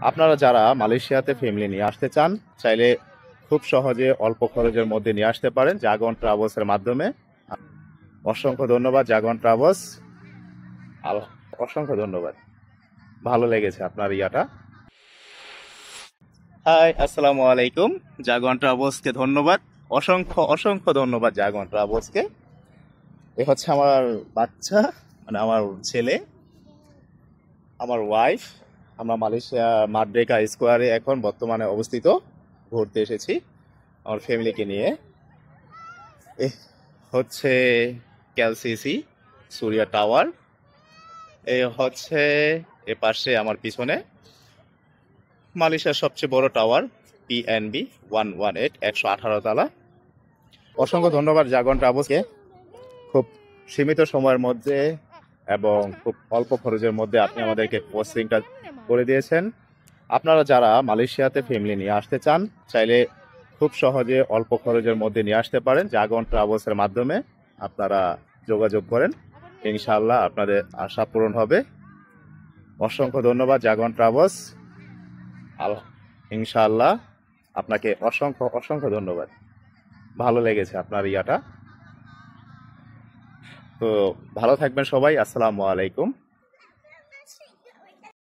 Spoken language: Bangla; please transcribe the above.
আপনারা যারা মালয়েশিয়াতে ফ্যামিলি নিয়ে আসতে চান, চাইলে খুব সহজে অল্প খরচের মধ্যে নিয়ে আসতে পারেন জাগন ট্রাভেলসের মাধ্যমে। অসংখ্য ধন্যবাদ জাগন ট্রাভেলস। অসংখ্য ধন্যবাদ। ভালো লেগেছে আপনার ইয়াটা। হাই, আসসালামু আলাইকুম। জাগন ট্রাভেলসকে ধন্যবাদ। অসংখ্য অসংখ্য ধন্যবাদ জাগন ট্রাভেলসকে। এ হচ্ছে আমার বাচ্চা, মানে আমার ছেলে, আমার ওয়াইফ। আমরা মালয়েশিয়া মারডেকা স্কোয়ারে এখন বর্তমানে অবস্থিত। ঘুরতে এসেছি আমার ফ্যামিলিকে নিয়ে। এ হচ্ছে ক্যালসিসি সুরিয়া টাওয়ার। এই হচ্ছে এ পাশে আমার পিছনে মালয়েশিয়ার সবচেয়ে বড় টাওয়ার PNB 118, 118 তলা। অসংখ্য ধন্যবাদ জাগন ট্রাভেলসকে। খুব সীমিত সময়ের মধ্যে এবং খুব অল্প খরচের মধ্যে আপনি আমাদেরকে পোস্টিংটা করে দিয়েছেন। আপনারা যারা মালয়েশিয়াতে ফ্যামিলি নিয়ে আসতে চান, চাইলে খুব সহজে অল্প খরচের মধ্যে নিয়ে আসতে পারেন জাগন ট্রাভেলসের মাধ্যমে। আপনারা যোগাযোগ করেন, ইনশাআল্লাহ আপনাদের আশা পূরণ হবে। অসংখ্য ধন্যবাদ জাগন ট্রাভেলস। ইনশাআল্লাহ আপনাকে অসংখ্য অসংখ্য ধন্যবাদ। ভালো লেগেছে আপনার ইয়াটা। তো ভালো থাকবেন সবাই। আসসালামু আলাইকুম।